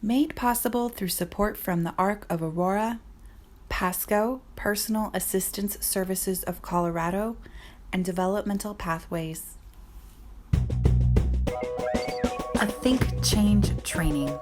Made possible through support from the Arc of Aurora, PASCO, Personal Assistance Services of Colorado, and Developmental Pathways. A THINK+change training.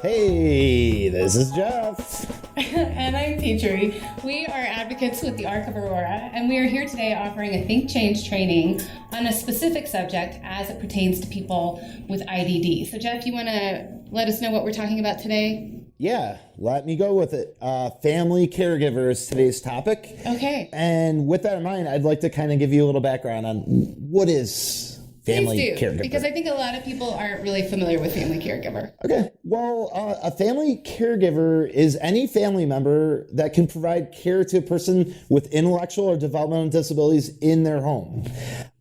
Hey, this is Jeff. And I'm Petrie. We are advocates with the Arc of Aurora, and we are here today offering a THINK+change training on a specific subject as it pertains to people with IDD. So Jeff, you want to let us know what we're talking about today? Yeah, let me go with it. Family caregiver is today's topic. Okay. And with that in mind, I'd like to kind of give you a little background on what is family caregiver. Because I think a lot of people aren't really familiar with family caregiver. Okay. Well, a family caregiver is any family member that can provide care to a person with intellectual or developmental disabilities in their home.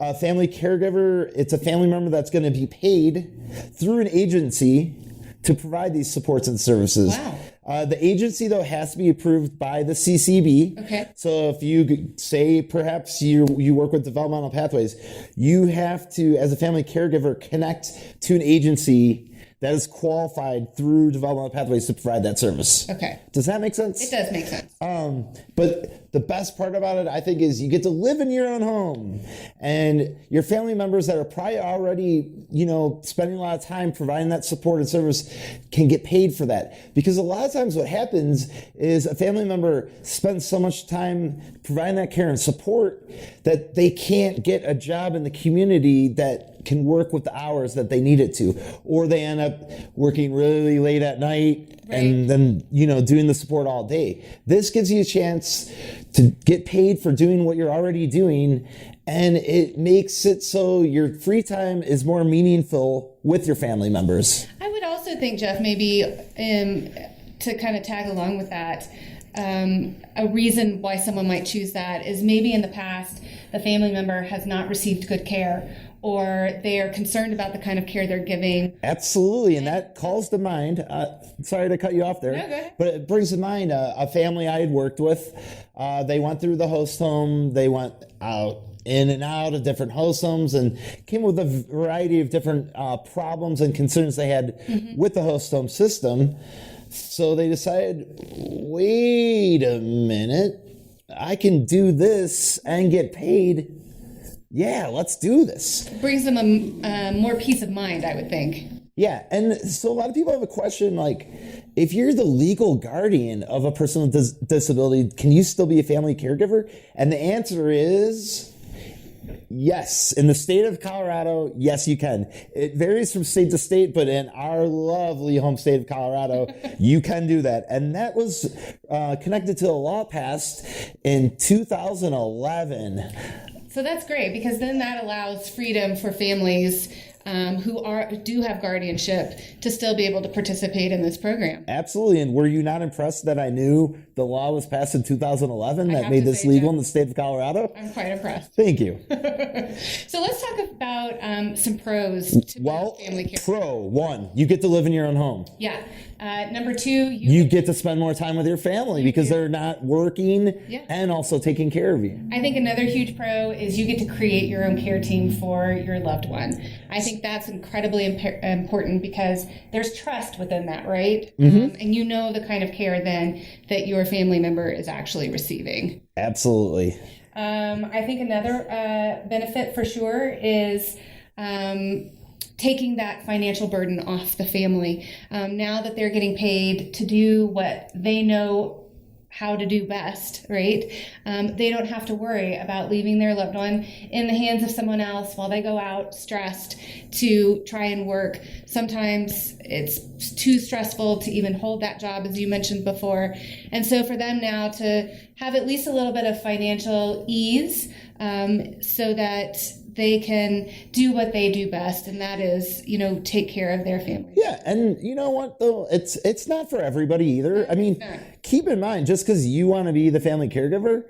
A family caregiver, it's a family member that's going to be paid through an agency to provide these supports and services. Wow. The agency, though, has to be approved by the CCB. Okay. So if you say perhaps you work with developmental pathways, you have to, as a family caregiver, connect to an agency that is qualified through developmental pathways to provide that service. Okay. Does that make sense? It does make sense. But the best part about it, I think, is you get to live in your own home, and your family members that are probably already, spending a lot of time providing that support and service can get paid for that. Because a lot of times what happens is a family member spends so much time providing that care and support that they can't get a job in the community that can work with the hours that they need it to, or they end up working really late at night. Right. And then, doing the support all day. This gives you a chance to get paid for doing what you're already doing, and it makes it so your free time is more meaningful with your family members. I would also think, Jeff, maybe to kind of tag along with that, a reason why someone might choose that is maybe in the past the family member has not received good care, or they are concerned about the kind of care they're giving. Absolutely, and that calls to mind, sorry to cut you off there, no, go ahead. But it brings to mind a family I had worked with. They went through the host home, they went out in and out of different host homes and came with a variety of different problems and concerns they had with the host home system. So they decided, wait a minute, I can do this and get paid. Yeah, let's do this. It brings them a more peace of mind, I would think. Yeah, and so a lot of people have a question like, if you're the legal guardian of a person with disability, can you still be a family caregiver? And the answer is yes. In the state of Colorado, yes, you can. It varies from state to state, but in our lovely home state of Colorado, you can do that. And that was connected to a law passed in 2011. So that's great, because then that allows freedom for families who do have guardianship to still be able to participate in this program. Absolutely. And were you not impressed that I knew the law was passed in 2011 that made this legal in the state of Colorado? I'm quite impressed. Thank you. So let's talk about some pros to family care. Pro, one, you get to live in your own home. Yeah. Number two, you get to spend more time with your family because they're not working and also taking care of you. I think another huge pro is you get to create your own care team for your loved one. I think that's incredibly important because there's trust within that, right? And you know the kind of care then that your family member is actually receiving. Absolutely. I think another benefit for sure is taking that financial burden off the family. Now that they're getting paid to do what they know how to do best, right? They don't have to worry about leaving their loved one in the hands of someone else while they go out stressed to try and work. Sometimes it's too stressful to even hold that job, as you mentioned before. And so for them now to have at least a little bit of financial ease so that they can do what they do best, and that is, take care of their family. Yeah, and you know what, though? It's not for everybody either. I mean, keep in mind, just because you want to be the family caregiver,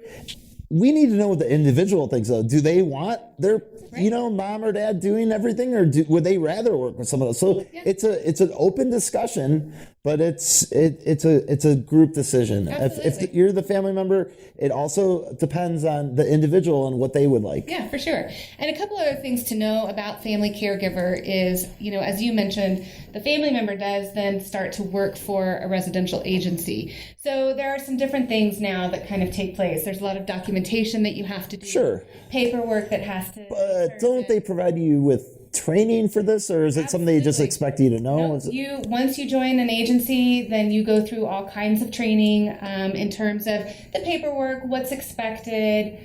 we need to know what the individual thinks, though. Do they want their mom or dad doing everything, or would they rather work with someone else? So it's an open discussion, but it's a group decision. If you're the family member, it also depends on the individual and what they would like. Yeah, for sure. And a couple other things to know about family caregiver is, as you mentioned, the family member does then start to work for a residential agency. So there are some different things now that kind of take place. There's a lot of documentation that you have to do. Sure. Paperwork that has to. But don't they provide you with training for this, or is it something they just expect you to know? No, once you join an agency, then you go through all kinds of training in terms of the paperwork, what's expected.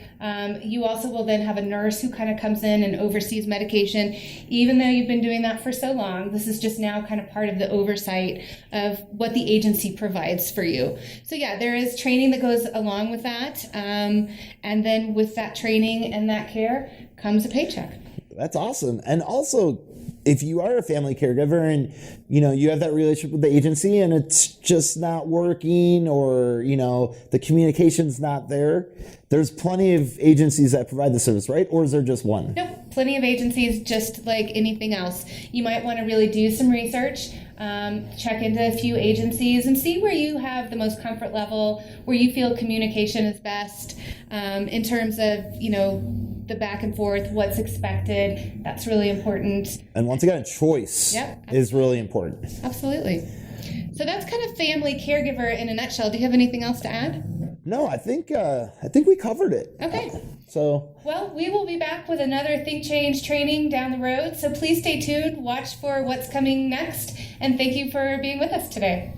You also will then have a nurse who kind of comes in and oversees medication. Even though you've been doing that for so long, this is just now kind of part of the oversight of what the agency provides for you. So yeah, there is training that goes along with that. And then with that training and that care comes a paycheck. That's awesome. And also, if you are a family caregiver and, you have that relationship with the agency and it's just not working, or, the communication's not there, there's plenty of agencies that provide the service, right? Or is there just one? Nope. Plenty of agencies, just like anything else. You might want to really do some research, check into a few agencies and see where you have the most comfort level, where you feel communication is best, in terms of, the back and forth, what's expected. That's really important. And once again, choice is really important. Absolutely. So that's kind of family caregiver in a nutshell. Do you have anything else to add? No, I think we covered it. Okay. Well, we will be back with another THINK+change training down the road. So please stay tuned, watch for what's coming next, and thank you for being with us today.